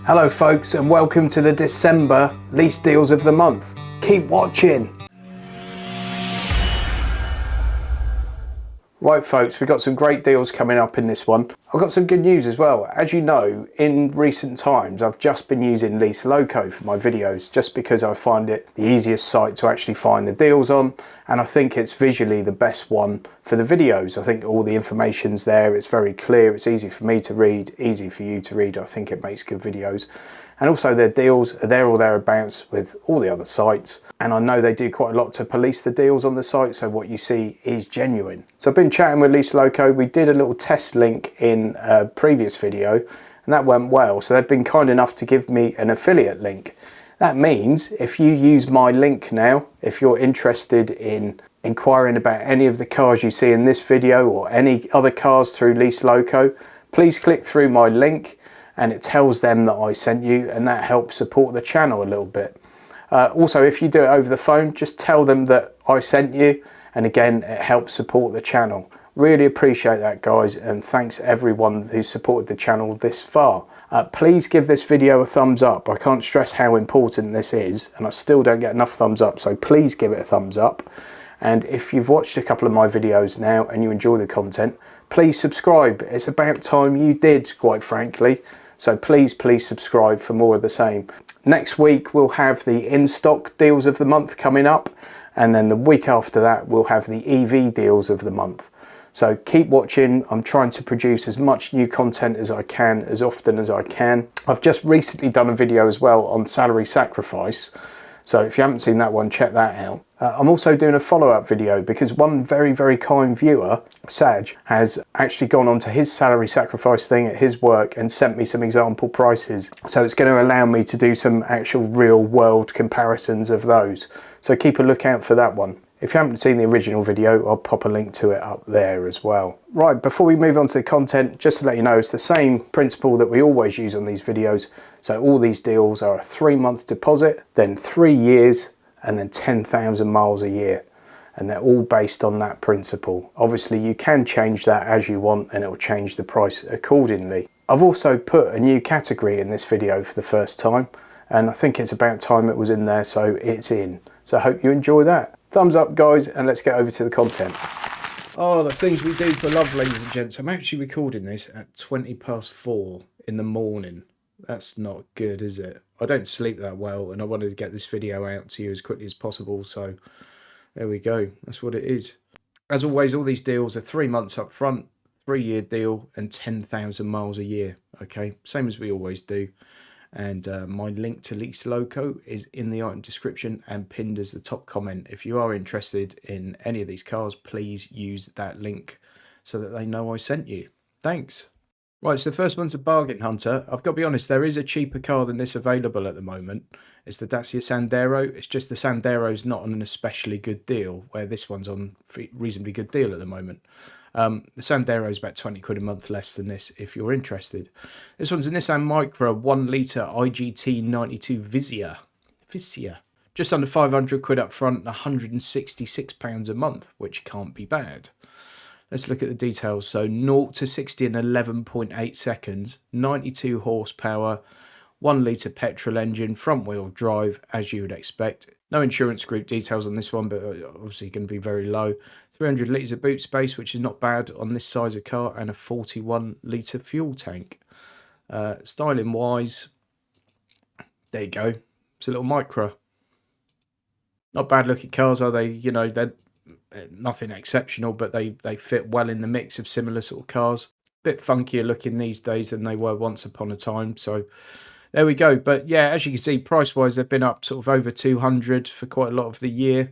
Hello folks, and welcome to the December lease deals of the month. Keep watching. Right folks, we've got some great deals coming up in this one. I've got some good news as well. As you know, in recent times I've just been using Lease Loco for my videos just because I find it the easiest site to actually find the deals on, and I think it's visually the best one for the videos. I think all the information's there, it's very clear, it's easy for me to read, easy for you to read. I think it makes good videos. And also their deals are there or thereabouts with all the other sites. And I know they do quite a lot to police the deals on the site, so what you see is genuine. So I've been chatting with Lease Loco. We did a little test link in a previous video and that went well. So they've been kind enough to give me an affiliate link. That means if you use my link now, if you're interested in inquiring about any of the cars you see in this video or any other cars through Lease Loco, please click through my link and it tells them that I sent you, and that helps support the channel a little bit. Also, if you do it over the phone, just tell them that I sent you, and again, it helps support the channel. Really appreciate that, guys, and thanks everyone who's supported the channel this far. Please give this video a thumbs up. I can't stress how important this is, and I still don't get enough thumbs up, so please give it a thumbs up. And if you've watched a couple of my videos now and you enjoy the content, please subscribe. It's about time you did, quite frankly. So please subscribe for more of the same. Next week we'll have the in-stock deals of the month coming up, and then the week after that we'll have the EV deals of the month. So keep watching. I'm trying to produce as much new content as I can, as often as I can. I've just recently done a video as well on salary sacrifice. So if you haven't seen that one, check that out. I'm also doing a follow-up video because one very kind viewer, Saj, has actually gone on to his salary sacrifice thing at his work and sent me some example prices. So it's going to allow me to do some actual real world comparisons of those. So keep a lookout for that one. If you haven't seen the original video, I'll pop a link to it up there as well. Right, before we move on to the content, just to let you know, it's the same principle that we always use on these videos. So all these deals are a 3-month deposit, then 3 years, and then 10,000 miles a year. And they're all based on that principle. Obviously, you can change that as you want, and it'll change the price accordingly. I've also put a new category in this video for the first time, and I think it's about time it was in there, so it's in. So I hope you enjoy that. Thumbs up, guys, and let's get over to the content. Oh, the things we do for love, ladies and gents. I'm actually recording this at 4:20 in the morning. That's not good, is it? I don't sleep that well, and I wanted to get this video out to you as quickly as possible, so there we go. That's what it is. As always, all these deals are 3 months up front, 3-year deal, and 10,000 miles a year. Okay, same as we always do. And my link to Lease Loco is in the item description and pinned as the top comment. If you are interested in any of these cars, please use that link so that they know I sent you. Thanks. Right, so the first one's a bargain hunter. I've got to be honest, there is a cheaper car than this available at the moment. It's the Dacia Sandero. It's just the Sandero's not on an especially good deal, where this one's on a reasonably good deal at the moment. The Sandero is about 20 quid a month less than this if you're interested. This one's a Nissan Micra 1 litre IGT 92 Visia. Just under 500 quid up front and £166 a month, which can't be bad. Let's look at the details. So 0 to 60 in 11.8 seconds, 92 horsepower, 1 litre petrol engine, front wheel drive, as you would expect. No insurance group details on this one, but obviously going to be very low. 300 litres of boot space, which is not bad on this size of car, and a 41 litre fuel tank. Styling wise, there you go. It's a little Micra. Not bad looking cars, are they? You know, they're nothing exceptional, but they fit well in the mix of similar sort of cars. Bit funkier looking these days than they were once upon a time, so there we go. But yeah, as you can see, price wise they've been up sort of over 200 for quite a lot of the year,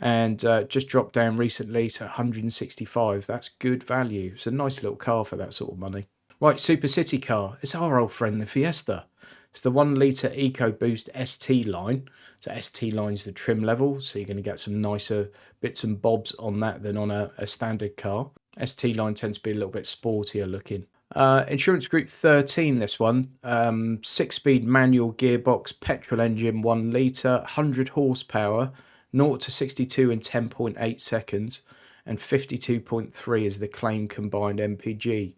and just dropped down recently to 165. That's good value. It's a nice little car for that sort of money. Right, super city car. It's our old friend the Fiesta. It's the 1 litre EcoBoost ST line. So ST line's the trim level, so you're going to get some nicer bits and bobs on that than on a standard car. ST line tends to be a little bit sportier looking. Insurance group 13, this one. 6-speed manual gearbox, petrol engine, 1 litre, 100 horsepower, 0 to 62 in 10.8 seconds, and 52.3 is the claim combined MPG.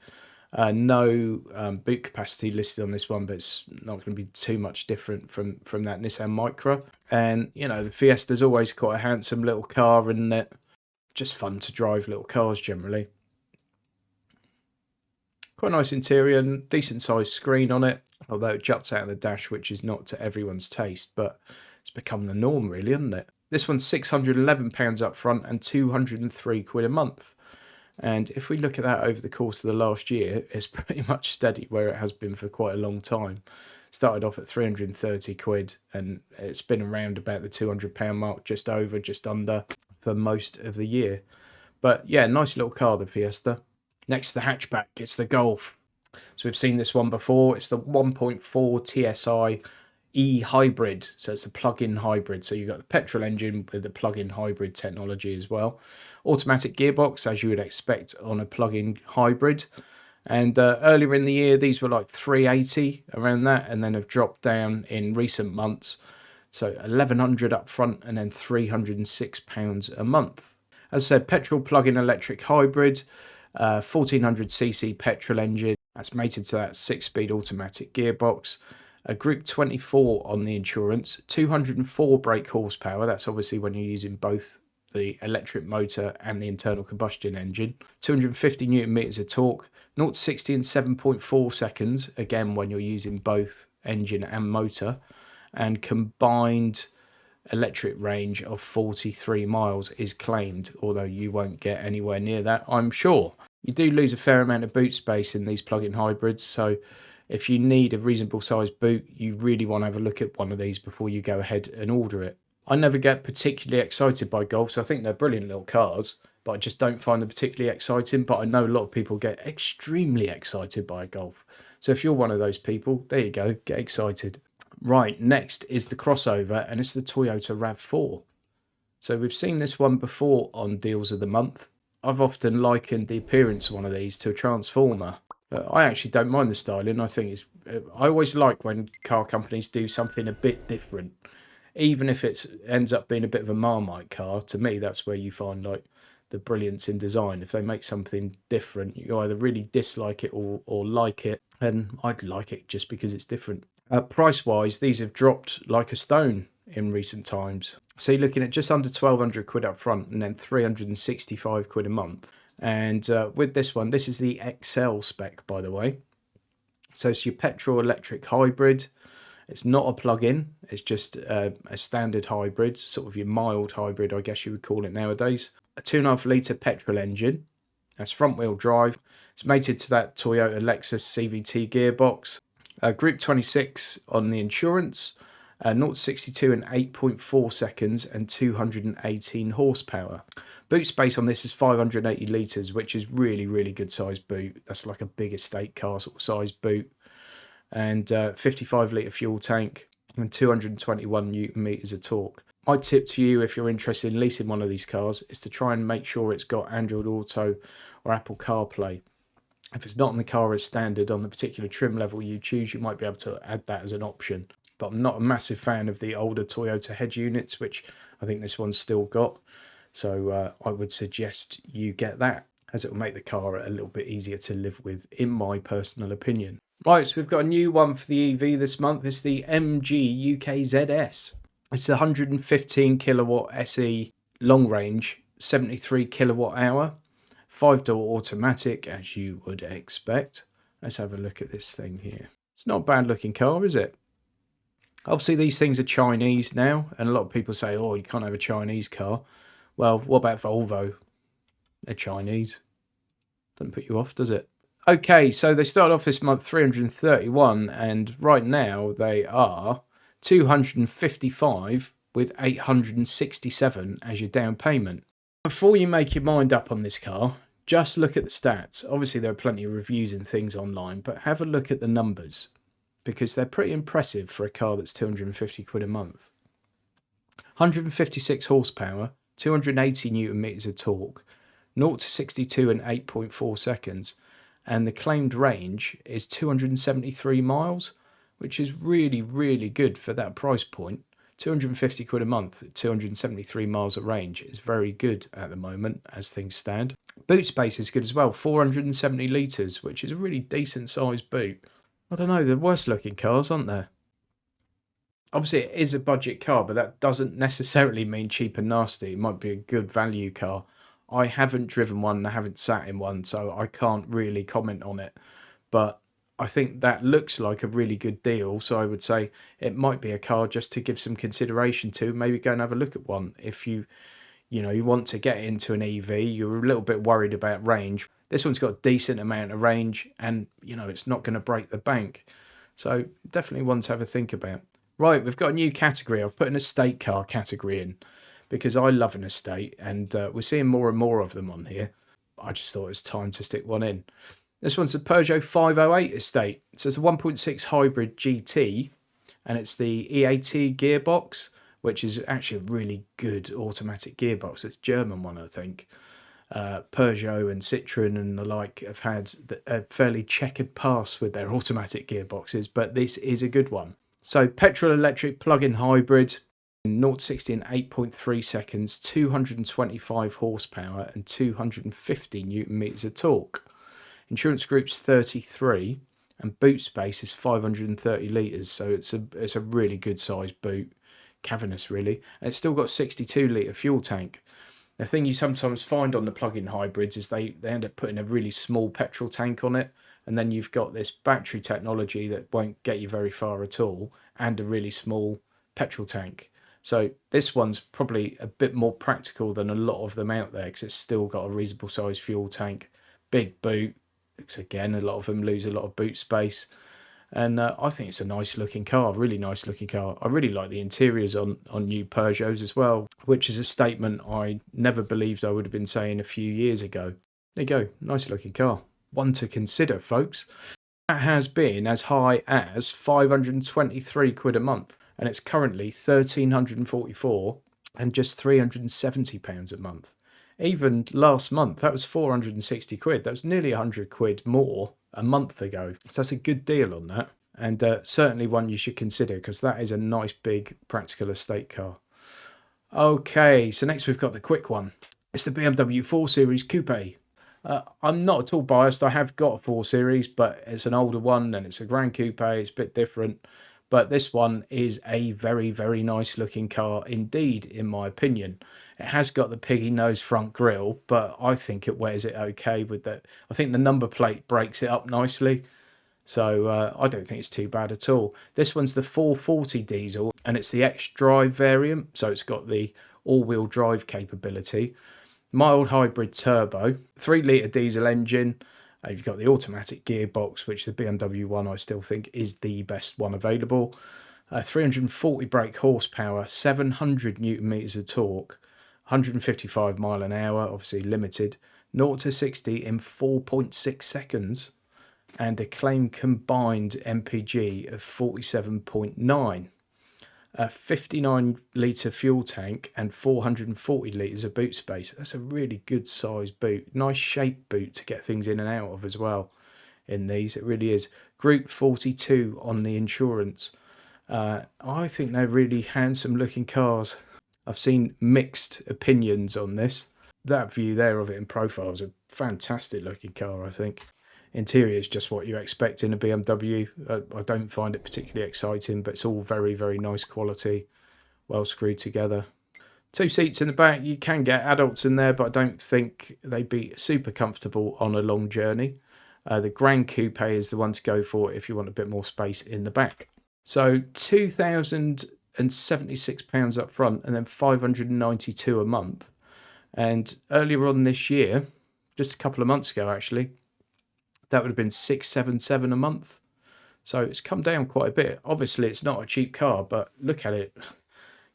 No boot capacity listed on this one, but it's not going to be too much different from that Nissan Micra. And, you know, the Fiesta's always quite a handsome little car, isn't it? Just fun to drive little cars generally. Quite a nice interior, decent sized screen on it, although it juts out of the dash, which is not to everyone's taste, but it's become the norm really, isn't it? This one's £611 up front and £203 a month. And if we look at that over the course of the last year, it's pretty much steady where it has been for quite a long time. Started off at 330 quid and it's been around about the £200 mark, just over, just under for most of the year. But yeah, nice little car, the Fiesta. Next, the hatchback, it's the Golf. So we've seen this one before. It's the 1.4 TSI e-hybrid. So it's a plug-in hybrid. So you've got the petrol engine with the plug-in hybrid technology as well. Automatic gearbox, as you would expect on a plug-in hybrid. And earlier in the year, these were like 380 around that, and then have dropped down in recent months. So 1,100 up front and then £306 a month. As I said, petrol plug-in electric hybrid, 1400cc petrol engine. That's mated to that 6-speed automatic gearbox. A Group 24 on the insurance, 204 brake horsepower. That's obviously when you're using both the electric motor and the internal combustion engine. 250 newton meters of torque, 0 to 60 in 7.4 seconds. Again, when you're using both engine and motor, and combined electric range of 43 miles is claimed, although you won't get anywhere near that, I'm sure. You do lose a fair amount of boot space in these plug-in hybrids, so if you need a reasonable sized boot, you really want to have a look at one of these before you go ahead and order it. I never get particularly excited by Golfs. I think they're brilliant little cars, but I just don't find them particularly exciting. But I know a lot of people get extremely excited by a Golf. So if you're one of those people, there you go, get excited. Right, next is the crossover, and it's the Toyota RAV4. So we've seen this one before on Deals of the Month. I've often likened the appearance of one of these to a Transformer. But I actually don't mind the styling. I think I always like when car companies do something a bit different. Even if it ends up being a bit of a Marmite car, to me, that's where you find like the brilliance in design. If they make something different, you either really dislike it or like it. And I'd like it just because it's different. Price-wise, these have dropped like a stone in recent times. So you're looking at just under 1,200 quid up front and then 365 quid a month. And with this one, this is the XL spec, by the way. So it's your petrol electric hybrid. It's not a plug-in. It's just a standard hybrid, sort of your mild hybrid, I guess you would call it nowadays. A 2.5 litre petrol engine. That's front-wheel drive. It's mated to that Toyota Lexus CVT gearbox. Group 26 on the insurance. 0 to 62 in 8.4 seconds and 218 horsepower. Boot space on this is 580 litres, which is really, really good sized boot. That's like a big estate car sort of size boot. And 55 litre fuel tank and 221 newton meters of torque. My tip to you, if you're interested in leasing one of these cars, is to try and make sure it's got Android Auto or Apple CarPlay. If it's not on the car as standard, on the particular trim level you choose, you might be able to add that as an option. But I'm not a massive fan of the older Toyota head units, which I think this one's still got. So I would suggest you get that, as it will make the car a little bit easier to live with, in my personal opinion. Right, so we've got a new one for the EV this month. It's the MG UK ZS. It's the 115 kilowatt SE long range, 73 kilowatt hour, 5-door automatic, as you would expect. Let's have a look at this thing here. It's not a bad looking car, is it? Obviously, these things are Chinese now, and a lot of people say, oh, you can't have a Chinese car. Well, what about Volvo? They're Chinese. Doesn't put you off, does it? Okay, so they started off this month 331, and right now they are 255 with 867 as your down payment. Before you make your mind up on this car, just look at the stats. Obviously, there are plenty of reviews and things online, but have a look at the numbers, because they're pretty impressive for a car that's 250 quid a month. 156 horsepower, 280 newton meters of torque, 0 to 62 in 8.4 seconds, and the claimed range is 273 miles, which is really, really good for that price point. 250 quid a month, 273 miles of range is very good at the moment as things stand. Boot space is good as well, 470 litres, which is a really decent sized boot. I don't know, the worst looking cars, aren't there? Obviously, it is a budget car, but that doesn't necessarily mean cheap and nasty. It might be a good value car. I haven't driven one, I haven't sat in one, so I can't really comment on it. But I think that looks like a really good deal. So I would say it might be a car just to give some consideration to. Maybe go and have a look at one if you want to get into an EV. You're a little bit worried about range. This one's got a decent amount of range, and it's not going to break the bank. So definitely one to have a think about. Right, we've got a new category. I've put an estate car category in because I love an estate, and we're seeing more and more of them on here. I just thought it was time to stick one in. This one's a Peugeot 508 estate. So it's a 1.6 hybrid GT, and it's the EAT gearbox, which is actually a really good automatic gearbox. It's a German one, I think. Peugeot and Citroën and the like have had a fairly checkered past with their automatic gearboxes, but this is a good one. So petrol electric plug-in hybrid, 0 to 60 in 8.3 seconds, 225 horsepower and 250 newton meters of torque. Insurance group's 33 and boot space is 530 litres, so it's a really good sized boot, cavernous really, and it's still got a 62 litre fuel tank. The thing you sometimes find on the plug-in hybrids is they end up putting a really small petrol tank on it, and then you've got this battery technology that won't get you very far at all, and a really small petrol tank. So this one's probably a bit more practical than a lot of them out there, because it's still got a reasonable sized fuel tank, big boot. Again, a lot of them lose a lot of boot space, and I think it's a nice looking car, really nice looking car. I really like the interiors on new Peugeots as well, which is a statement I never believed I would have been saying a few years ago. There you go, nice looking car. One to consider, folks. That has been as high as 523 quid a month, and it's currently 1,344 and just £370 a month. Even last month, that was 460 quid. That was nearly 100 quid more a month ago. So that's a good deal on that. And certainly one you should consider, because that is a nice big practical estate car. Okay, so next we've got the quick one. It's the BMW 4 Series Coupe. I'm not at all biased. I have got a 4 Series, but it's an older one and it's a Grand Coupe. It's a bit different. But this one is a very, very nice looking car indeed, in my opinion. It has got the piggy nose front grille, but I think it wears it okay with that. I think the number plate breaks it up nicely. So I don't think it's too bad at all. This one's the 440 diesel, and it's the X-Drive variant. So it's got the all-wheel drive capability. Mild hybrid turbo, 3 litre diesel engine. You've got the automatic gearbox, which the BMW one I still think is the best one available. 340 brake horsepower, 700 newton meters of torque, 155 mile an hour, obviously limited, 0 to 60 in 4.6 seconds, and a claimed combined MPG of 47.9. A 59 litre fuel tank and 440 litres of boot space. That's a really good sized boot. Nice shaped boot to get things in and out of as well in these. It really is. Group 42 on the insurance. I think they're really handsome looking cars. I've seen mixed opinions on this. That view there of it in profile is a fantastic looking car, I think. Interior is just what you expect in a BMW. I don't find it particularly exciting, but it's all very, very nice quality, well screwed together. 2 seats in the back. You can get adults in there, but I don't think they'd be super comfortable on a long journey. The Grand Coupe is the one to go for if you want a bit more space in the back. So £2,076 up front, and then £592 a month. And earlier on this year, just a couple of months ago actually, that would have been £677 a month. So it's come down quite a bit. Obviously, it's not a cheap car, but look at it.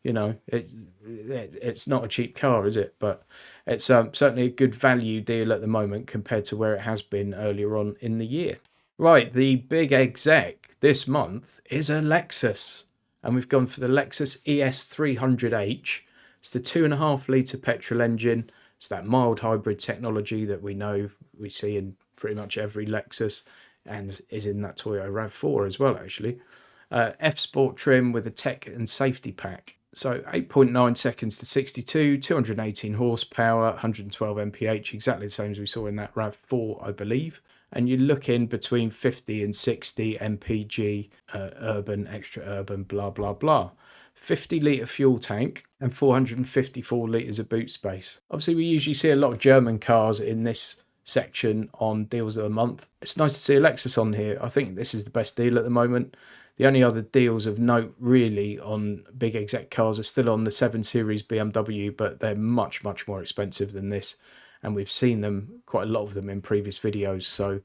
It's not a cheap car, is it? But it's certainly a good value deal at the moment compared to where it has been earlier on in the year. Right, the big exec this month is a Lexus. And we've gone for the Lexus ES300H. It's the 2.5 litre petrol engine. It's that mild hybrid technology that we see in pretty much every Lexus, and is in that Toyota RAV4 as well, actually. F-Sport trim with a tech and safety pack. So 8.9 seconds to 62, 218 horsepower, 112 mph, exactly the same as we saw in that RAV4, I believe. And you're looking between 50 and 60 mpg, urban, extra urban, blah, blah, blah. 50 litre fuel tank and 454 litres of boot space. Obviously, we usually see a lot of German cars in this section on deals of the month. It's nice to see a Lexus on here. I think this is the best deal at the moment. The only other deals of note really on big exec cars are still on the 7 Series BMW, but they're much, much more expensive than this. And we've seen them, quite a lot of them in previous videos. So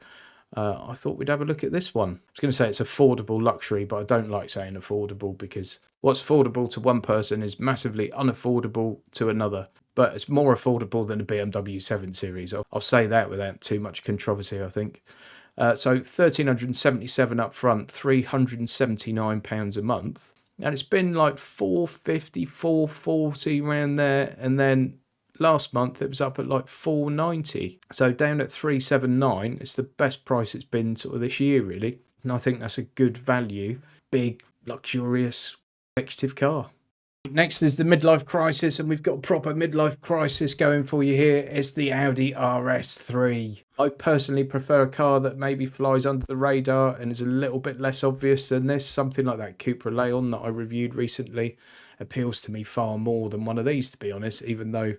I thought we'd have a look at this one. I was going to say it's affordable luxury, but I don't like saying affordable because what's affordable to one person is massively unaffordable to another. But it's more affordable than a BMW 7 Series. I'll say that without too much controversy, I think. So £1,377 up front, £379 a month. And it's been like £450, £440 around there. And then last month it was up at like £490. So down at £379. It's the best price it's been sort of this year, really. And I think that's a good value. Big, luxurious, executive car. Next is the midlife crisis, and we've got a proper midlife crisis going for you here. It's the Audi RS3. I personally prefer a car that maybe flies under the radar and is a little bit less obvious than this. Something like that Cupra Leon that I reviewed recently appeals to me far more than one of these, to be honest, even though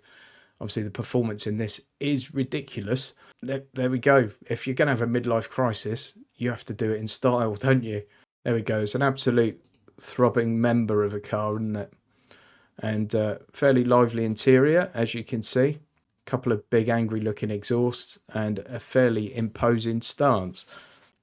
obviously the performance in this is ridiculous. There we go. If you're going to have a midlife crisis, you have to do it in style, don't you? There we go. It's an absolute throbbing member of a car, isn't it? And fairly lively interior, as you can see. A couple of big angry looking exhausts and a fairly imposing stance.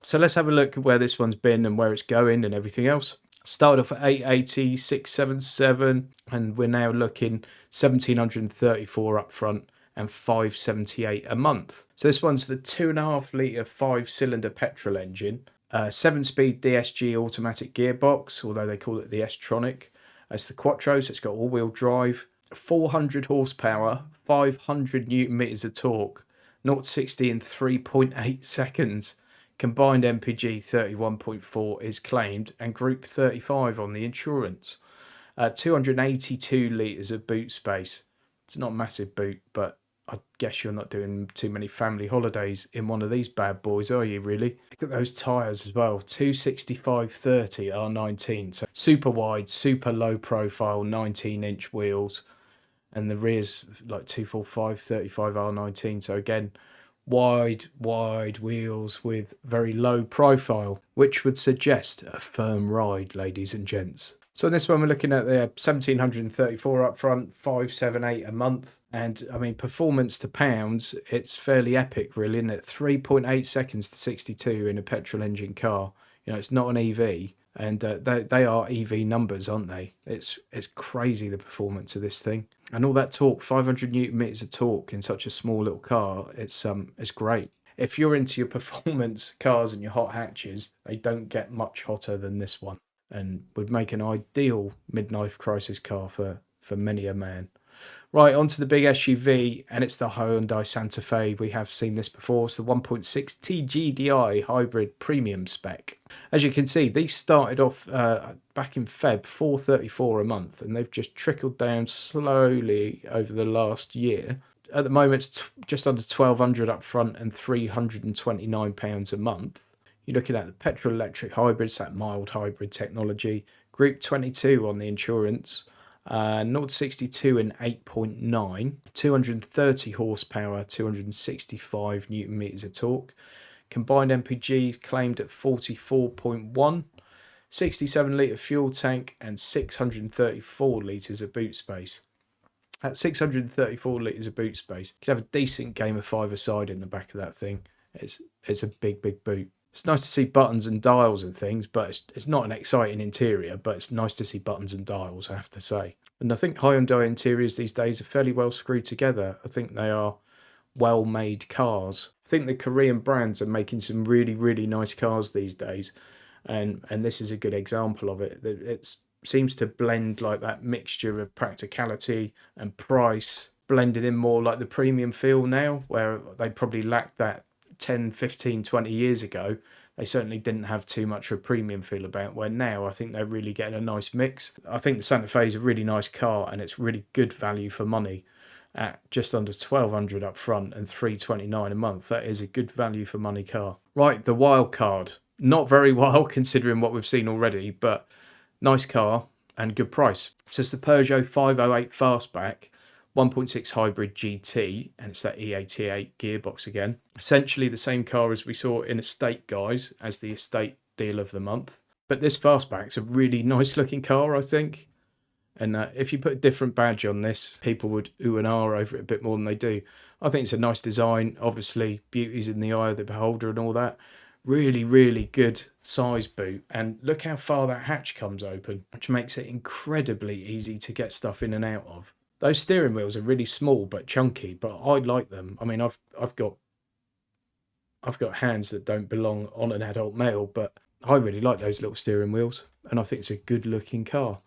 So let's have a look at where this one's been and where it's going and everything else. Started off at 880, 677, and we're now looking 1,734 up front and 578 a month. So this one's the 2.5 litre 5-cylinder petrol engine, 7-speed DSG automatic gearbox, although they call it the S-Tronic. It's the Quattro, so it's got all-wheel drive, 400 horsepower, 500 newton meters of torque, 0 to 60 in 3.8 seconds. Combined MPG 31.4 is claimed, and Group 35 on the insurance. 282 litres of boot space. It's not a massive boot, but I guess you're not doing too many family holidays in one of these bad boys, are you, really? Look at those tyres as well, 265/30 R19. So super wide, super low profile, 19-inch wheels. And the rear's like 245/35 R19. So again, wide wheels with very low profile, which would suggest a firm ride, ladies and gents. So in this one, we're looking at the 1,734 up front, 578 a month. And I mean, performance to pounds, it's fairly epic, really, isn't it? 3.8 seconds to 62 in a petrol engine car. You know, it's not an EV, and they are EV numbers, aren't they? It's crazy, the performance of this thing. And all that torque, 500 newton meters of torque in such a small little car, it's great. If you're into your performance cars and your hot hatches, they don't get much hotter than this one, and would make an ideal midlife crisis car for many a man. Right, onto the big SUV, and it's the Hyundai Santa Fe. We have seen this before. It's the 1.6 TGDI hybrid premium spec. As you can see, these started off back in Feb, 434 a month, and they've just trickled down slowly over the last year. At the moment, it's just under 1,200 up front and £329 a month. You're looking at the petrol electric hybrids, that mild hybrid technology. Group 22 on the insurance. 0 to 62 in 8.9, 230 horsepower, 265 newton meters of torque. Combined MPG claimed at 44.1, 67 litre fuel tank, and 634 litres of boot space. At 634 litres of boot space, you could have a decent game of five-a-side in the back of that thing. It's a big boot. It's nice to see buttons and dials and things, but it's not an exciting interior, but it's nice to see buttons and dials, I have to say. And I think Hyundai interiors these days are fairly well screwed together. I think they are well-made cars. I think the Korean brands are making some really nice cars these days, and this is a good example of it. It seems to blend like that mixture of practicality and price, blended in more like the premium feel now, where they probably lacked that 10, 15, 20 years ago, they certainly didn't have too much of a premium feel about, where now I think they're really getting a nice mix. I think the Santa Fe is a really nice car, and it's really good value for money at just under $1,200 up front and $329 a month. That is a good value for money car. Right, the Wildcard. Not very wild considering what we've seen already, but nice car and good price. So it's the Peugeot 508 Fastback 1.6 hybrid GT, and it's that E88 gearbox again. Essentially the same car as we saw in Estate Guys as the Estate Deal of the Month. But this Fastback's a really nice looking car, I think. And if you put a different badge on this, people would ooh and ah over it a bit more than they do. I think it's a nice design. Obviously, beauty's in the eye of the beholder and all that. Really, really good size boot. And look how far that hatch comes open, which makes it incredibly easy to get stuff in and out of. Those steering wheels are really small but chunky, but I like them. I mean, I've got hands that don't belong on an adult male, but I really like those little steering wheels, and I think it's a good looking car.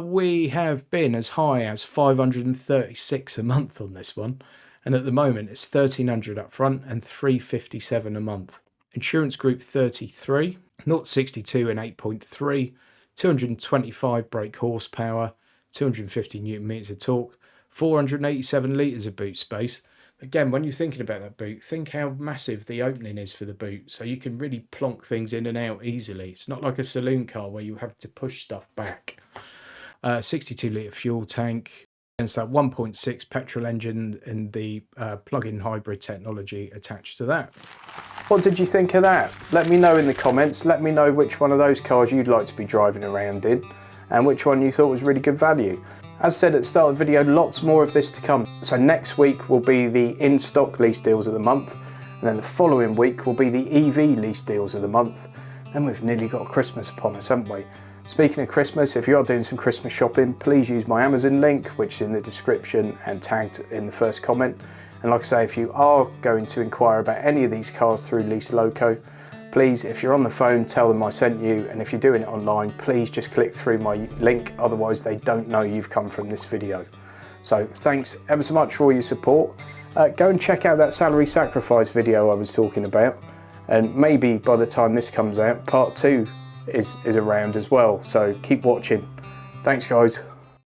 We have been as high as $536 a month on this one, and at the moment it's $1,300 up front and $357 a month. Insurance group 33, 0-62 and 8.3, 225 brake horsepower, 250 newton meters of torque, 487 litres of boot space. Again, when you're thinking about that boot, think how massive the opening is for the boot, so you can really plonk things in and out easily. It's not like a saloon car where you have to push stuff back. 62 litre fuel tank, against that 1.6 petrol engine and the plug-in hybrid technology attached to that. What did you think of that? Let me know in the comments. Let me know which one of those cars you'd like to be driving around in, and which one you thought was really good value. As said at the start of the video, lots more of this to come. So next week will be the in-stock lease deals of the month, and then the following week will be the EV lease deals of the month. And we've nearly got Christmas upon us, haven't we? Speaking of Christmas, if you are doing some Christmas shopping, please use my Amazon link, which is in the description and tagged in the first comment. And like I say, if you are going to inquire about any of these cars through Lease Loco, please, if you're on the phone, tell them I sent you, and if you're doing it online, please just click through my link, otherwise they don't know you've come from this video. So thanks ever so much for all your support. Go and check out that salary sacrifice video I was talking about, and maybe by the time this comes out, part 2 is around as well, so keep watching. Thanks guys.